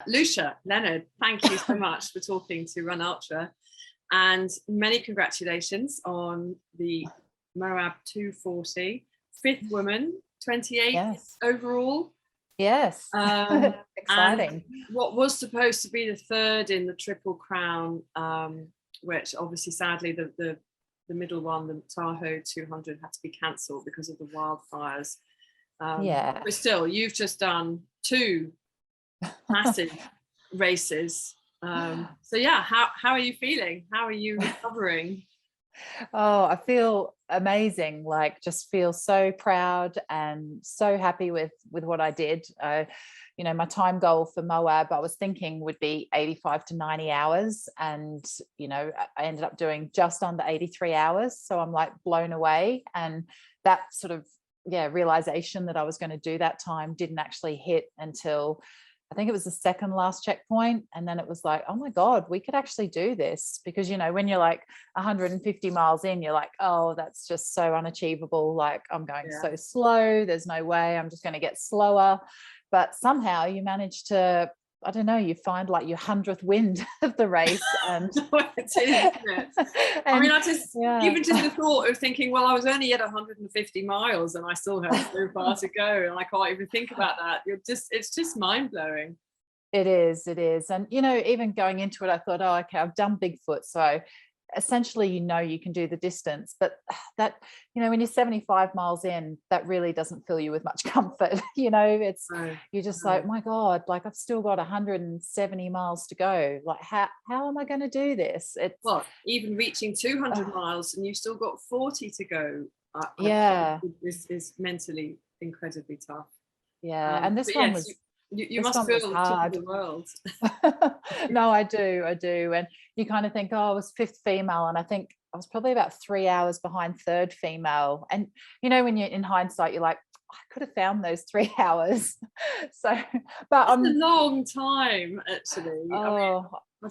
Lucia Leonard, thank you so much for talking to RunUltra, and many congratulations on the Moab 240, fifth woman, 28th Yes. overall. Yes. And Exciting. what was supposed to be the third in the Triple Crown, which obviously sadly the middle one, the Tahoe 200, had to be cancelled because of the wildfires. Yeah. But still, you've just done two massive races. So yeah, how are you feeling? How are you recovering? Oh, I feel amazing. Like, just feel so proud and so happy with what I did. My time goal for Moab, I was thinking would be 85 to 90 hours, and I ended up doing just under 83 hours. So I'm like blown away, and that sort of realization that I was going to do that time didn't actually hit until I think it was the second last checkpoint. And then it was like, oh my God, we could actually do this. Because, when you're like 150 miles in, you're like, oh, that's just so unachievable. Like, I'm going so slow. There's no way. I'm just going to get slower. But somehow you manage to, I don't know, you find like your 100th wind of the race. And it is, isn't it? I mean, even just the thought of thinking, well, I was only at 150 miles and I still have so far to go, and I can't even think about that. It's just mind blowing. It is. And, even going into it, I thought, oh, okay, I've done Bigfoot. So essentially, you can do the distance, but that, when you're 75 miles in, that really doesn't fill you with much comfort. You're just like, my God, like I've still got 170 miles to go. Like, how am I going to do this? It's even reaching 200 miles and you've still got 40 to go. Is mentally incredibly tough. And this one was. You must feel hard. The world. No, I do. And you kind of think, oh, I was fifth female, and I think I was probably about 3 hours behind third female. And when you're in hindsight, you're like, I could have found those 3 hours. So, but it's a long time, actually.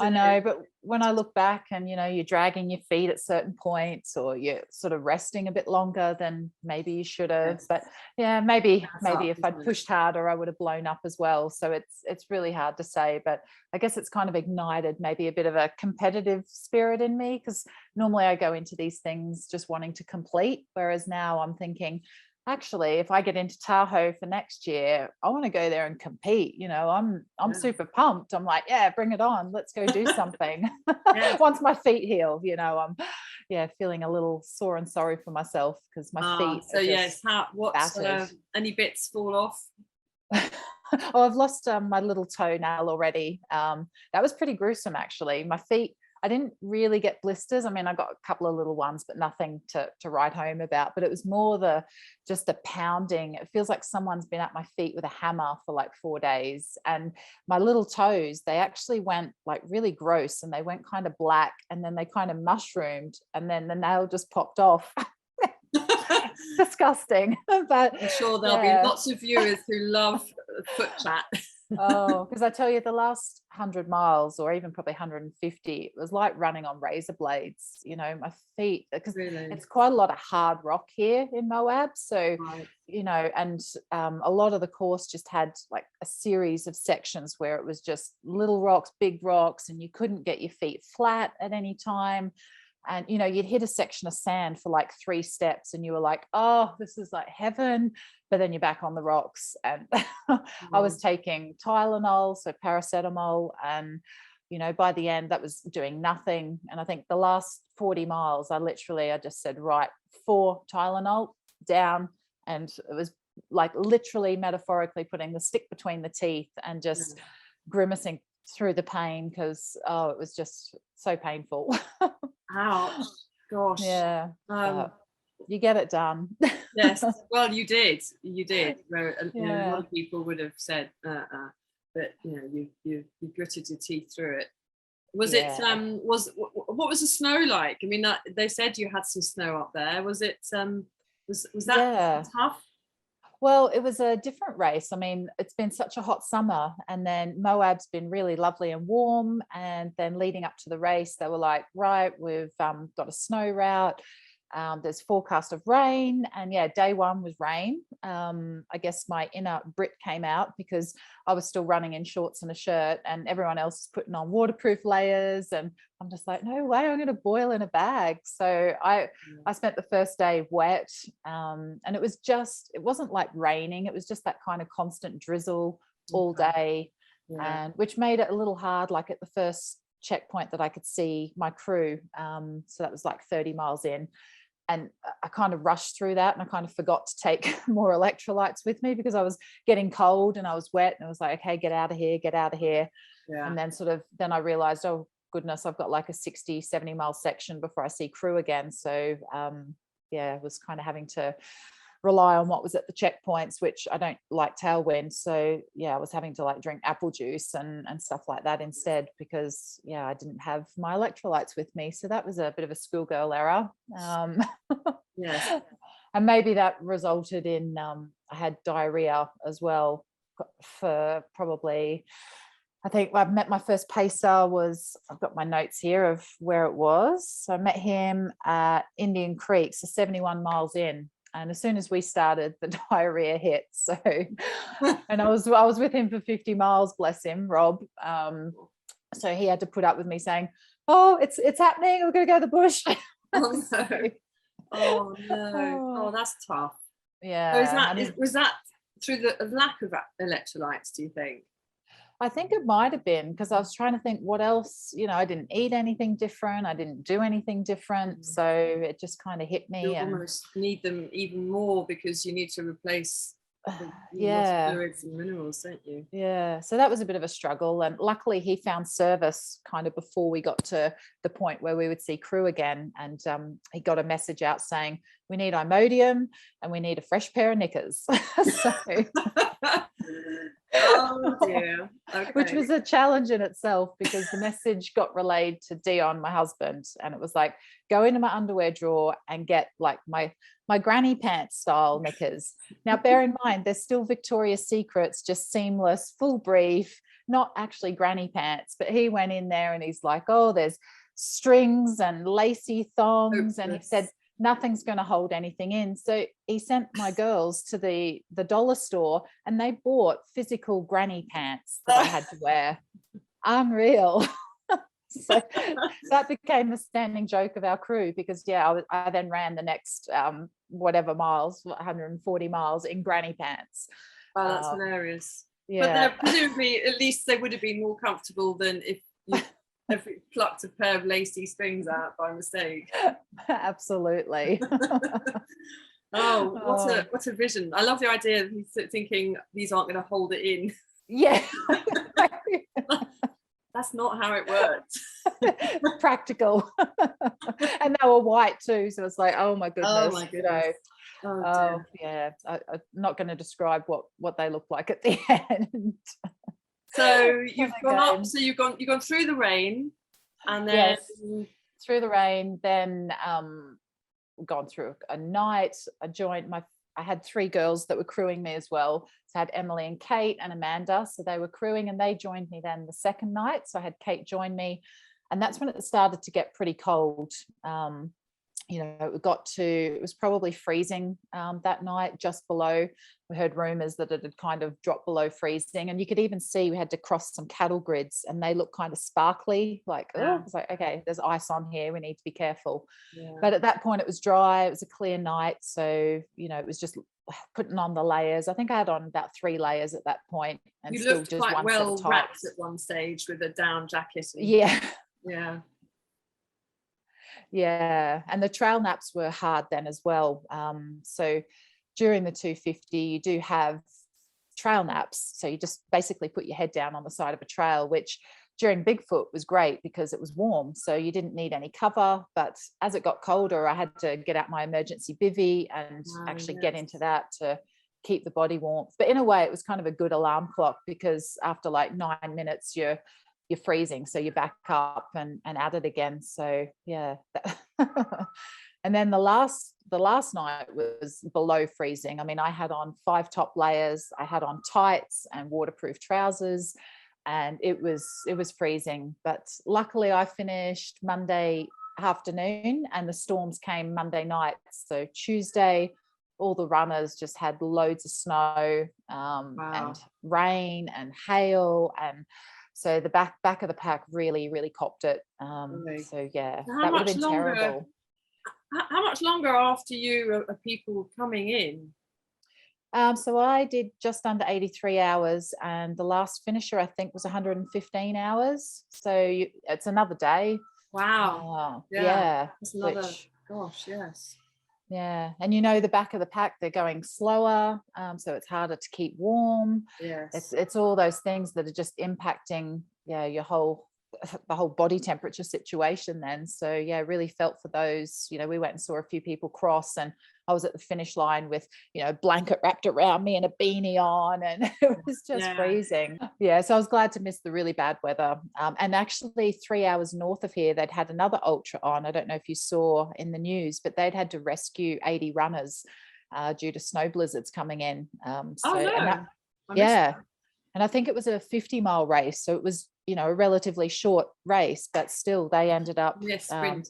I know, but when I look back and you're dragging your feet at certain points, or you're sort of resting a bit longer than maybe you should have. But maybe if I'd pushed harder, I would have blown up as well. So it's really hard to say, but I guess it's kind of ignited maybe a bit of a competitive spirit in me, because normally I go into these things just wanting to complete, whereas now I'm thinking, actually, if I get into Tahoe for next year, I want to go there and compete. I'm super pumped. I'm like, bring it on. Let's go do something. Once my feet heal, I'm feeling a little sore and sorry for myself, because my feet. So yes, any bits fall off? Oh, I've lost my little toenail already. That was pretty gruesome, actually. My feet, I didn't really get blisters. I mean, I got a couple of little ones, but nothing to write home about. But it was more just the pounding. It feels like someone's been at my feet with a hammer for like 4 days. And my little toes, they actually went like really gross, and they went kind of black, and then they kind of mushroomed, and then the nail just popped off. Disgusting. But I'm sure there'll be lots of viewers who love foot chat. Oh, because I tell you, the last 100 miles, or even probably 150, it was like running on razor blades. My feet, because it's quite a lot of hard rock here in Moab. So, and a lot of the course just had like a series of sections where it was just little rocks, big rocks, and you couldn't get your feet flat at any time. And, you'd hit a section of sand for like 3 steps and you were like, oh, this is like heaven. But then you're back on the rocks. And I was taking Tylenol, so paracetamol. And, by the end, that was doing nothing. And I think the last 40 miles, I just said, right, 4 Tylenol down. And it was like literally metaphorically putting the stick between the teeth and just grimacing through the pain, because, it was just so painful. Ouch. Gosh. Yeah. You get it done. Yes. Well, you did. A lot of people would have said, but you gritted your teeth through it. What was the snow like? I mean, they said you had some snow up there. Was it was that tough? Well, it was a different race. I mean, it's been such a hot summer, and then Moab's been really lovely and warm. And then leading up to the race, they were like, right, we've got a snow route. There's forecast of rain, and yeah, day one was rain. I guess my inner Brit came out because I was still running in shorts and a shirt, and everyone else is putting on waterproof layers, and I'm just like, no way, I'm going to boil in a bag. So I spent the first day wet, and it wasn't like raining, it was just that kind of constant drizzle all day, and which made it a little hard. Like at the first checkpoint that I could see my crew, so that was like 30 miles in, and I kind of rushed through that, and I kind of forgot to take more electrolytes with me because I was getting cold and I was wet, and I was like, okay, get out of here. And then I realized, oh goodness, I've got like a 60-70 mile section before I see crew again. So I was kind of having to rely on what was at the checkpoints, which I don't like tailwind. So I was having to like drink apple juice and stuff like that instead, because I didn't have my electrolytes with me. So that was a bit of a schoolgirl error. Yes. And maybe that resulted in I had diarrhea as well for probably, I think I met my first pacer I've got my notes here of where it was. So I met him at Indian Creek, so 71 miles in. And as soon as we started, the diarrhea hit. So, and I was with him for 50 miles, bless him, Rob. So he had to put up with me saying, oh, it's happening, we're going to go to the bush. Oh no. Oh no. Oh, that's tough. Yeah. So was that through the lack of electrolytes, do you think? I think it might have been, because I was trying to think what else, I didn't eat anything different. I didn't do anything different. So it just kind of hit me. You almost need them even more because you need to replace the fluids and minerals, don't you? Yeah. So that was a bit of a struggle. And luckily he found service kind of before we got to the point where we would see crew again. And he got a message out saying, we need Imodium and we need a fresh pair of knickers. So oh dear. Okay. Which was a challenge in itself, because the message got relayed to Dion, my husband, and it was like, go into my underwear drawer and get like my granny pants style knickers. Now bear in mind, they're still Victoria's Secrets, just seamless, full brief, not actually granny pants. But he went in there and he's like, oh, there's strings and lacy thongs. And he said, nothing's going to hold anything in. So he sent my girls to the dollar store, and they bought physical granny pants that I had to wear. Unreal. So that became a standing joke of our crew, because I then ran the next whatever miles, 140 miles in granny pants. Oh, that's hilarious. But presumably at least they would have been more comfortable than if you plucked a pair of lacy strings out by mistake. Absolutely. What a vision. I love the idea of he's thinking these aren't going to hold it in. Yeah. That's not how it works. Practical. And they were white too, so it's like, oh my goodness. Oh my goodness. I'm not going to describe what they look like at the end. So you've gone up, so you've gone through the rain, and then through the rain, then gone through a night. I had 3 girls that were crewing me as well. So I had Emily and Kate and Amanda. So they were crewing, and they joined me then the second night. So I had Kate join me, and that's when it started to get pretty cold. It was probably freezing that night, just below. We heard rumors that it had kind of dropped below freezing, and you could even see we had to cross some cattle grids, and they looked kind of sparkly, like, oh, it's like, okay, there's ice on here, we need to be careful. But at that point it was dry, it was a clear night, so it was just putting on the layers. I think I had on about 3 layers at that point, and you still looked just quite one well set of wrapped tops at one stage with a down jacket. And the trail naps were hard then as well. So during the 250 you do have trail naps, so you just basically put your head down on the side of a trail, which during Bigfoot was great because it was warm, so you didn't need any cover. But as it got colder, I had to get out my emergency bivvy and get into that to keep the body warm. But in a way it was kind of a good alarm clock, because after like 9 minutes you're freezing, so you back up and at it again. So and then the last night was below freezing. I mean, I had on 5 top layers, I had on tights and waterproof trousers, and it was freezing. But luckily I finished Monday afternoon, and the storms came Monday night. So Tuesday, all the runners just had loads of snow, and rain and hail, and so the back of the pack really copped it. So yeah, that would have been terrible. How much longer after you are people coming in? So I did just under 83 hours, and the last finisher I think was 115 hours. So it's another day. Wow. Yeah. That's another, gosh, yes. Yeah. And the back of the pack, they're going slower. So it's harder to keep warm. Yes. It's all those things that are just impacting, the whole body temperature situation then. So yeah, really felt for those. We went and saw a few people cross, and I was at the finish line with a blanket wrapped around me and a beanie on, and it was just freezing. Yeah, so I was glad to miss the really bad weather. And actually 3 hours north of here, they'd had another ultra on. I don't know if you saw in the news, but they'd had to rescue 80 runners due to snow blizzards coming in. And I think it was a 50-mile race, so it was a relatively short race, but still they ended up sprint.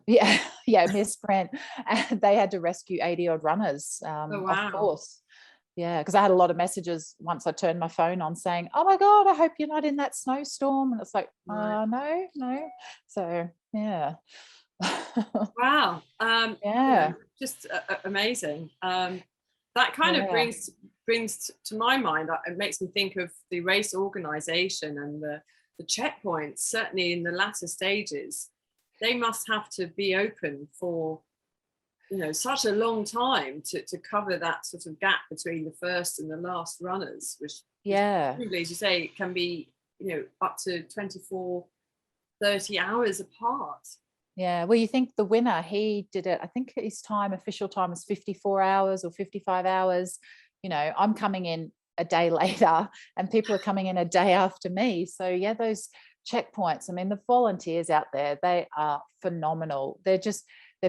Miss sprint, and they had to rescue 80 odd runners. Of course, because I had a lot of messages once I turned my phone on saying, "Oh my God, I hope you're not in that snowstorm," and it's like, no. So yeah. Wow. Just amazing. That kind of brings to my mind, it makes me think of the race organization and the checkpoints. Certainly in the latter stages, they must have to be open for such a long time to cover that sort of gap between the first and the last runners, which probably, as you say, can be up to 24, 30 hours apart. Yeah, well, you think the winner, he did it, I think his official time was 54 hours or 55 hours. I'm coming in a day later, and people are coming in a day after me. So yeah, those checkpoints, I mean, the volunteers out there, they are phenomenal. They're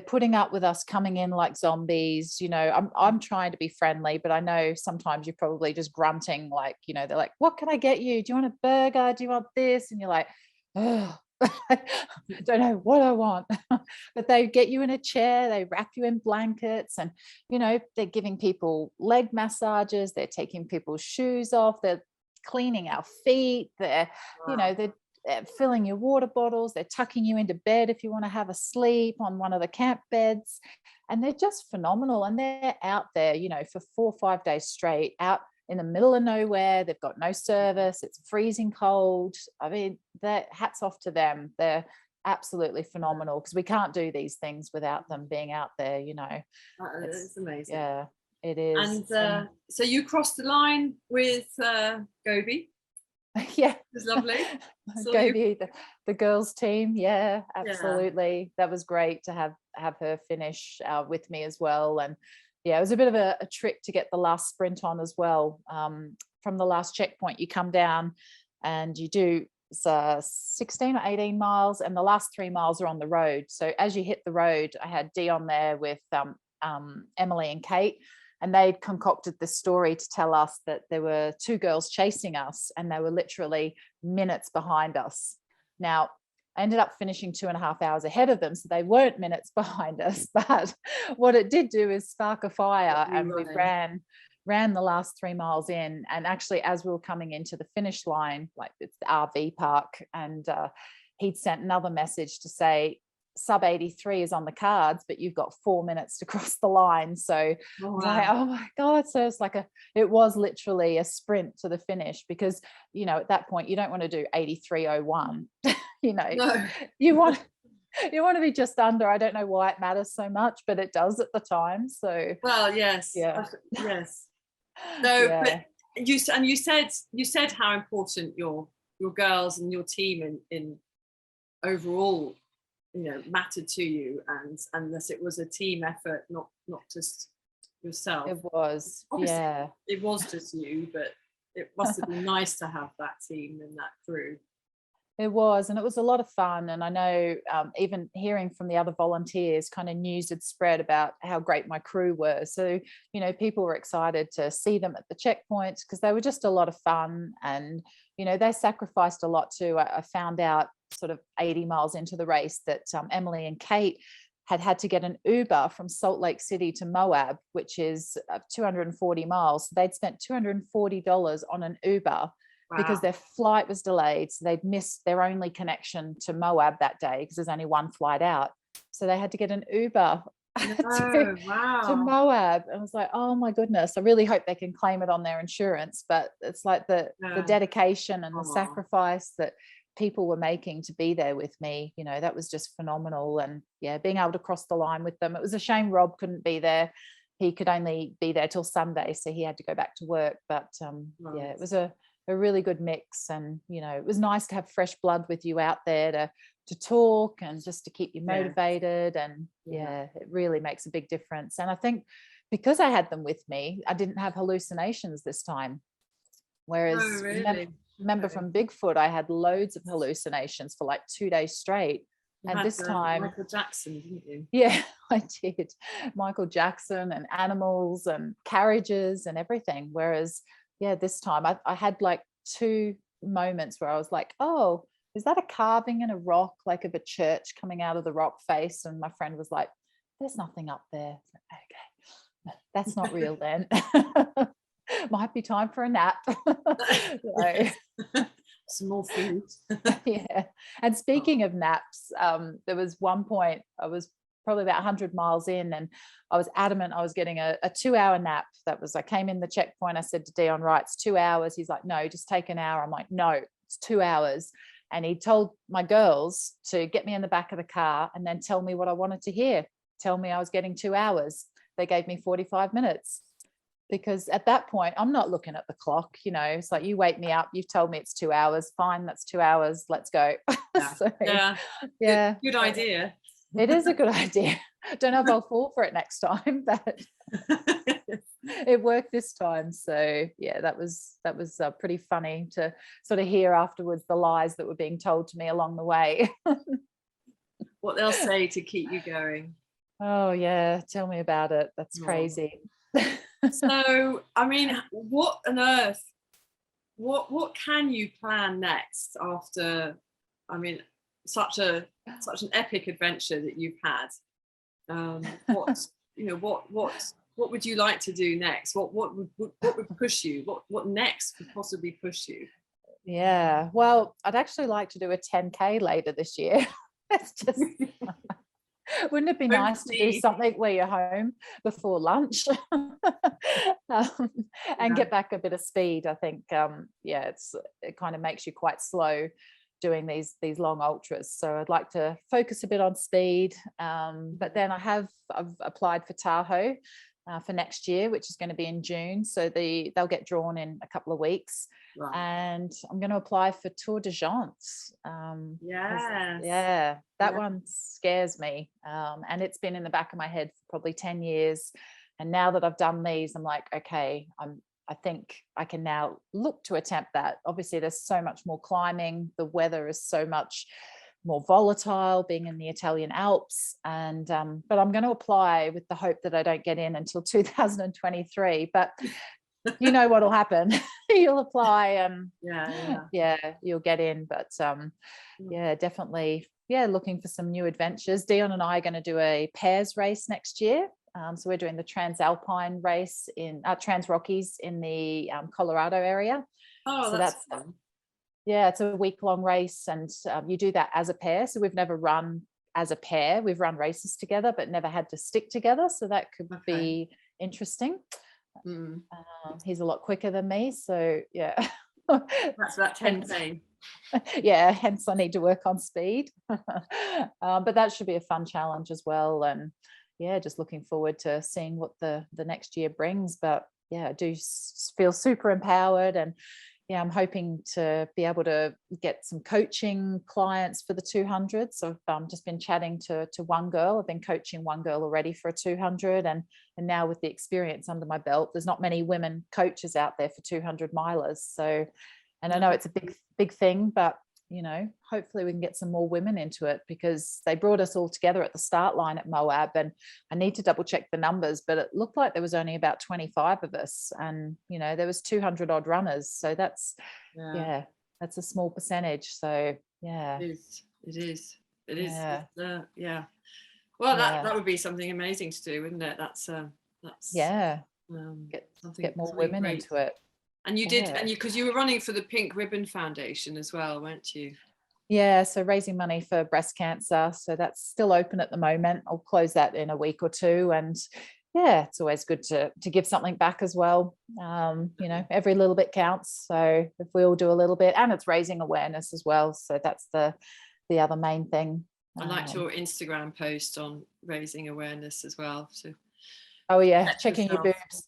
putting up with us coming in like zombies. I'm trying to be friendly, but I know sometimes you're probably just grunting, like, they're like, "What can I get you? Do you want a burger? Do you want this?" And you're like, "Oh, I don't know what I want." But they get you in a chair, they wrap you in blankets, and they're giving people leg massages, they're taking people's shoes off, they're cleaning our feet, they're they're filling your water bottles, they're tucking you into bed if you want to have a sleep on one of the camp beds, and they're just phenomenal. And they're out there for 4 or 5 days straight, out in the middle of nowhere. They've got no service, it's freezing cold. I mean, hats off to them. They're absolutely phenomenal, because we can't do these things without them being out there. It's amazing. Yeah, it is. And so you crossed the line with Gobi. Yeah, it was lovely. Gobi, the girls team. Yeah, absolutely. That was great to have her finish with me as well. And yeah, it was a bit of a trick to get the last sprint on as well. From the last checkpoint, you come down and you do 16 or 18 miles, and the last 3 miles are on the road. So as you hit the road, I had Dion there with Emily and Kate, and they'd concocted this story to tell us that there were 2 girls chasing us, and they were literally minutes behind us. Now, I ended up finishing 2.5 hours ahead of them, so they weren't minutes behind us. But what it did do is spark a fire, and we ran the last 3 miles in. And actually, as we were coming into the finish line, like it's the RV park, and he'd sent another message to say, sub 83 is on the cards, but you've got 4 minutes to cross the line. So like, oh my God. So it's it was literally a sprint to the finish, because at that point you don't want to do 83:01. No. you want to be just under. I don't know why it matters so much, but it does at the time. So yes. So but you said how important your girls and your team in overall mattered to you, and that it was a team effort, not just yourself. It was. Obviously, it was just you, but it must have been nice to have that team and that crew. It was, and it was a lot of fun. And I know even hearing from the other volunteers, kind of news had spread about how great my crew were. So, people were excited to see them at the checkpoints, because they were just a lot of fun. And, you know, they sacrificed a lot too. I found out sort of 80 miles into the race that Emily and Kate had to get an Uber from Salt Lake City to Moab, which is 240 miles. So they'd spent $240 on an Uber because their flight was delayed. So they'd missed their only connection to Moab that day because there's only one flight out. So they had to get an Uber to Moab. And I was like, oh my goodness, I really hope they can claim it on their insurance. But it's like the dedication and the sacrifice that people were making to be there with me, you know, that was just phenomenal. And yeah, being able to cross the line with them. It was a shame Rob couldn't be there. He could only be there till Sunday, so he had to go back to work. But yeah, it was a really good mix. And you know, it was nice to have fresh blood with you out there to talk and just to keep you motivated. And yeah, it really makes a big difference. And I think because I had them with me, I didn't have hallucinations this time. Whereas remember from Bigfoot, I had loads of hallucinations for like 2 days straight. And this time, Michael Jackson, didn't you? Yeah, I did. Michael Jackson and animals and carriages and everything. Whereas, yeah, this time I had like 2 moments where I was like, oh, is that a carving in a rock, like of a church coming out of the rock face? And my friend was like, there's nothing up there. Okay, that's not real then. Might be time for a nap. Some more food. Yeah. And speaking of naps, there was one point I was probably about 100 miles in, and I was adamant I was getting a 2-hour nap. I came in the checkpoint. I said to Dion, right, it's 2 hours. He's like, no, just take an hour. I'm like, no, it's 2 hours. And he told my girls to get me in the back of the car and then tell me what I wanted to hear. Tell me I was getting 2 hours. They gave me 45 minutes. Because at that point, I'm not looking at the clock, you know, it's like, you wake me up, you've told me it's 2 hours, fine, that's 2 hours, let's go. Good idea. It is a good idea. Don't know if I'll fall for it next time, but it worked this time. So yeah, that was pretty funny to sort of hear afterwards the lies that were being told to me along the way. What they'll say to keep you going. Oh yeah, tell me about it. That's crazy. So I mean, what on earth, what can you plan next after, I mean, such an epic adventure that you've had? What would you like to do next? What would push you? What next could possibly push you? Yeah, well, I'd actually like to do a 10K later this year. It's just wouldn't it be nice to do something where you're home before lunch and get back a bit of speed? I think, it kind of makes you quite slow doing these long ultras. So I'd like to focus a bit on speed. But then I've applied for Tahoe for next year, which is going to be in June. So they'll get drawn in a couple of weeks. Right. And I'm going to apply for Tour de Gents. That one scares me. And it's been in the back of my head for probably 10 years. And now that I've done these, I'm like, okay, I think I can now look to attempt that. Obviously, there's so much more climbing. The weather is so much more volatile being in the Italian Alps. And but I'm going to apply with the hope that I don't get in until 2023. But you know what'll happen. You'll apply and you'll get in. But definitely looking for some new adventures. Dion and I are going to do a pairs race next year. So we're doing the Transalpine race in Trans Rockies in the Colorado area. Oh, so that's fun. Yeah, it's a week-long race, and you do that as a pair. So we've never run as a pair. We've run races together, but never had to stick together. So that could be interesting. He's a lot quicker than me, so yeah. That's that 10K. Yeah, hence I need to work on speed. But that should be a fun challenge as well. And yeah, just looking forward to seeing what the next year brings. But yeah, I do feel super empowered, and yeah, I'm hoping to be able to get some coaching clients for the 200. So I've just been chatting to one girl. I've been coaching one girl already for a 200, and now with the experience under my belt, there's not many women coaches out there for 200 milers. So, and I know it's a big thing, but you know, hopefully we can get some more women into it, because they brought us all together at the start line at Moab, and I need to double check the numbers, but it looked like there was only about 25 of us, and you know, there was 200 odd runners. So that's that's a small percentage. So yeah, it is. yeah, Yeah. Well, yeah, that would be something amazing to do, wouldn't it? That's yeah. something Get more women great. into it. And you did, Yeah. and because you were running for the Pink Ribbon Foundation as well, weren't you? Yeah, so raising money for breast cancer. So that's still open at the moment. I'll close that in a week or two. And yeah, it's always good to give something back as well. You know, every little bit counts. So if we all do a little bit, and it's raising awareness as well. So that's the other main thing. I liked your Instagram post on raising awareness as well. So oh yeah, checking your boobs.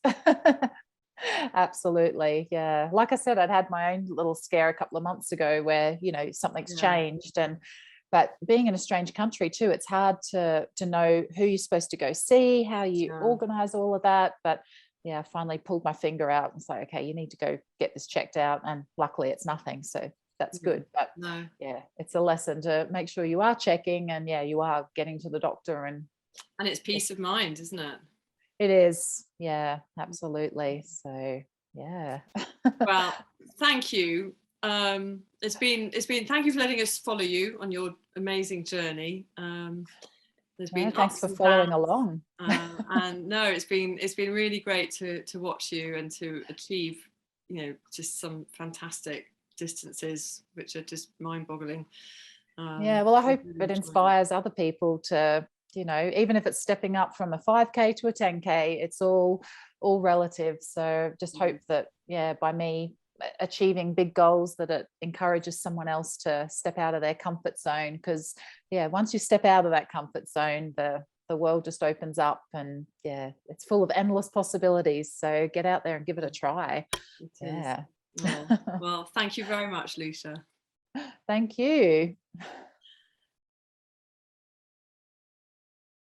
Absolutely. Yeah. Like I said, I'd had my own little scare a couple of months ago where, you know, something's changed. But being in a strange country too, it's hard to know who you're supposed to go see, how you organize all of that. But yeah, I finally pulled my finger out and say, okay, you need to go get this checked out. And luckily it's nothing. So that's good. But yeah, it's a lesson to make sure you are checking, and yeah, you are getting to the doctor, and it's peace of mind, isn't it? It is. Yeah, absolutely. So yeah. Well, thank you. It's been thank you for letting us follow you on your amazing journey. There's been thanks for following along. And no, it's been really great to watch you and to achieve, you know, just some fantastic distances which are just mind-boggling. Yeah, well, I hope it inspires other people to, you know, even if it's stepping up from a 5K to a 10K, it's all relative. So just hope that, yeah, by me achieving big goals, that it encourages someone else to step out of their comfort zone. Because yeah, once you step out of that comfort zone, the world just opens up, and yeah, it's full of endless possibilities. So get out there and give it a try. Yeah. Well, thank you very much, Lucia. Thank you.